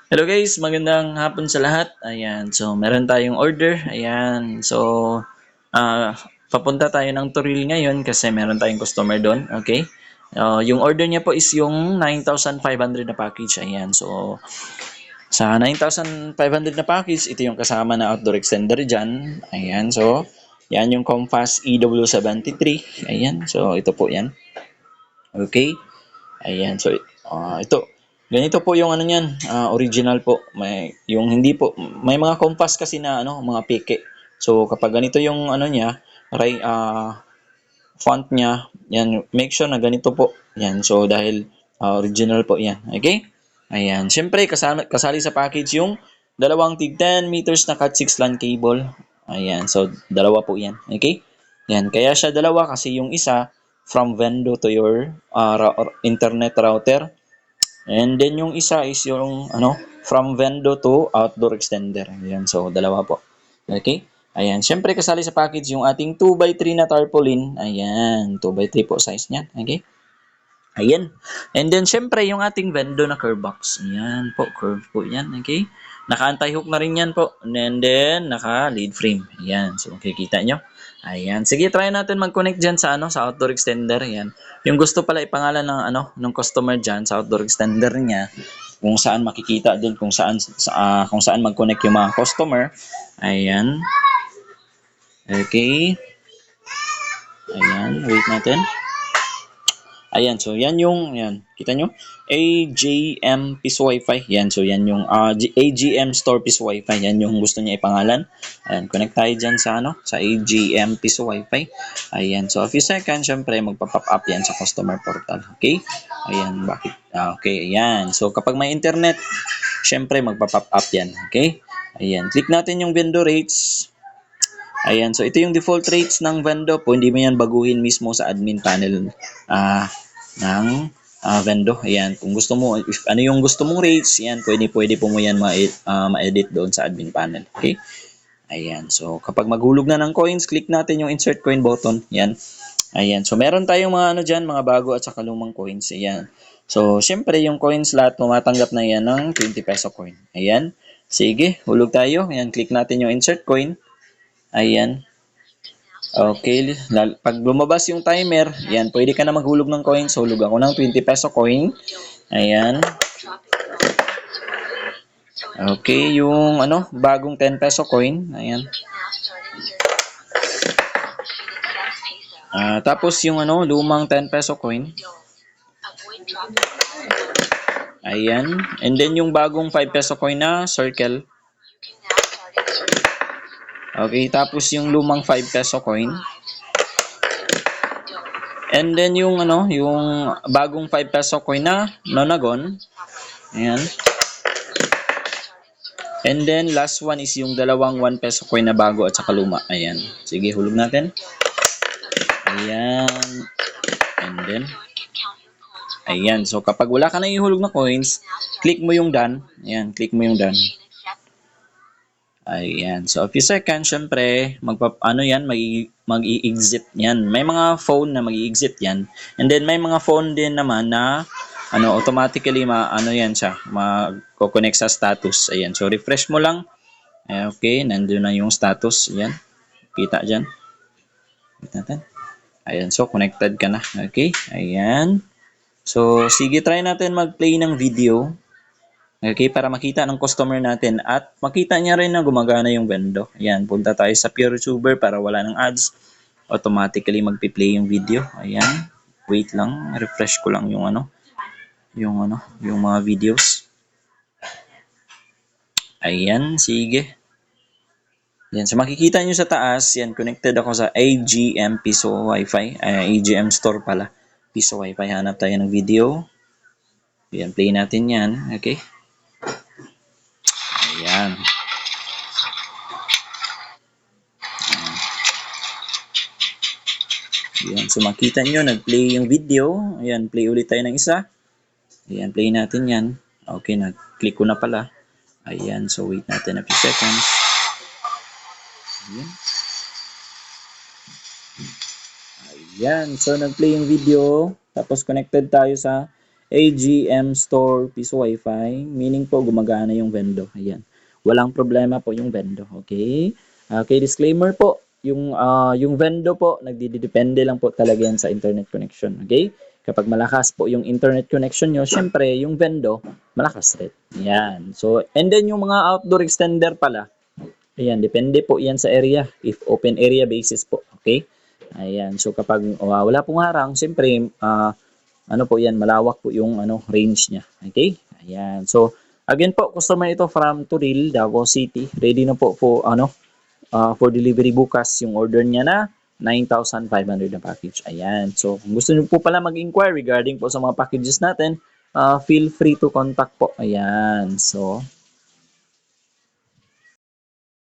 Hello guys, magandang hapon sa lahat. Ayan, so meron tayong order. Ayan, so papunta tayo ng Toril ngayon kasi meron tayong customer doon. Okay? Yung order niya po is yung 9,500 na package. Ayan, so sa 9,500 na package, ito yung kasama na outdoor extender dyan. Ayan, so yan yung Compass EW73. Ayan, so ito po yan. Okay? Ayan, so ito. Ganito po yung ano niyan, original po. May yung hindi po may mga compass kasi na ano, mga peke. So kapag ganito yung ano niya, font niya, yan, make sure na ganito po. Yan, so dahil original po yan. Okay? Ayan, syempre kasali sa package yung dalawang tig 10 meters na Cat6 LAN cable. Ayan, so dalawa po yan. Okay? Yan, kaya siya dalawa kasi yung isa from vendor to your internet router. And then yung isa is yung ano, from vendor to outdoor extender. Ayan, so dalawa po. Okay? Ayan, syempre kasali sa package yung ating 2x3 na tarpaulin. Ayan, 2x3 po size niyan. Okay? Ayan. And then, syempre, yung ating vendo na curve box. Ayan po, curve po yan. Okay? Naka-anti-hook na rin yan po. And then, naka-lead frame. Ayan. So, makikita nyo. Ayan. Sige, try natin mag-connect dyan sa, ano, sa outdoor extender. Ayan. Yung gusto pala ipangalan ng, ano, ng customer dyan sa outdoor extender niya, kung saan makikita din kung saan mag-connect yung mga customer. Ayan. Okay. Ayan. Wait natin. Ayan, so yan yung, yan, kita nyo? AGM Piece Wi-Fi. Yan, so yan yung AGM Store Piece Wi-Fi. Yan yung gusto niya ipangalan. Ayan, connect tayo dyan sa, ano, sa AGM Piece Wi-Fi. Ayan, so a few seconds, syempre, magpa-pop up yan sa customer portal. Okay? Ayan, bakit? Okay, ayan. So kapag may internet, syempre, magpa-pop up yan. Okay? Ayan, click natin yung vendor rates. Ayan, so ito yung default rates ng vendor po. Hindi mo yan baguhin mismo sa admin panel ng vendor. Ayan, kung gusto mo, if ano yung gusto mong rates, yan, pwede po mo yan ma-edit doon sa admin panel. Okay? Ayan, so kapag maghulog na ng coins, click natin yung insert coin button. Yan. Ayan, so meron tayong mga ano dyan, mga bago at saka lumang coins. Ayan. So, syempre yung coins lahat, tumatanggap na yan ng 20 peso coin. Ayan. Sige, hulog tayo. Ayan, click natin yung insert coin. Ayan. Okay, pag lumabas yung timer, yan, pwede ka na maghulog ng coins. Hulog ako ng 20 peso coin. Ayan. Okay, yung ano, bagong 10 peso coin. Ayan. Tapos yung ano, lumang 10 peso coin. Ayan. And then yung bagong 5 peso coin na circle. Okay, tapos yung lumang 5 peso coin. And then yung ano, yung bagong 5 peso coin na nonagon. Ayan. And then last one is yung dalawang 1 peso coin na bago at saka luma. Ayan. Sige, hulog natin. Ayan. And then ayan. So kapag wala ka na ihulog na coins, click mo yung done. Ayan, click mo yung done. Ayan. So, a few seconds, syempre, mag-i-exit yan. May mga phone na mag-i-exit yan. And then, may mga phone din naman na, automatically, yan siya, mag-connect sa status. Ayan. So, refresh mo lang. Okay, nandun na yung status. Ayan. Kita dyan. Kita natin. Ayan. So, connected ka na. Okay. Ayan. So, sige, try natin mag-play ng video. Okay, para makita ng customer natin at makita niya rin na gumagana yung vendor. Ayan, punta tayo sa Pure Tuber para wala ng ads. Automatically magpi-play yung video. Ayan. Wait lang, refresh ko lang yung yung mga videos. Ayan, sige. Yan, so makikita nyo sa taas, yan, connected ako sa AGM Piso Wi-Fi, AGM Store pala. Piso Wi-Fi, hanap tayo ng video. Yan, play natin yan, okay? Ayan. Ayan, so makita nyo, nag-play yung video. Ayan, play ulit tayo ng isa. Ayan, play natin yan. Okay, nag-click ko na pala. Ayan, so wait natin a few seconds. Ayan. Ayan, so nag-play yung video. Tapos connected tayo sa AGM Store Piso Wi-Fi, meaning po gumagana yung Vendo. Ayan. Walang problema po yung Vendo. Okay? Okay, disclaimer po. Yung Vendo po, nagdidepende lang po talaga yan sa internet connection. Okay? Kapag malakas po yung internet connection nyo, syempre, yung Vendo, malakas rin. Ayan. So, and then yung mga outdoor extender pala, ayan, depende po yan sa area. If open area basis po. Okay? Ayan. So, kapag wala pong harang, syempre, ano po yan, malawak po yung range niya. Okay? Ayan. So, again po, customer ito from Turil, Davao City. Ready na po for delivery bukas yung order niya na 9,500 na package. Ayan. So, kung gusto niyo po pala mag-inquire regarding po sa mga packages natin, feel free to contact po. Ayan. So,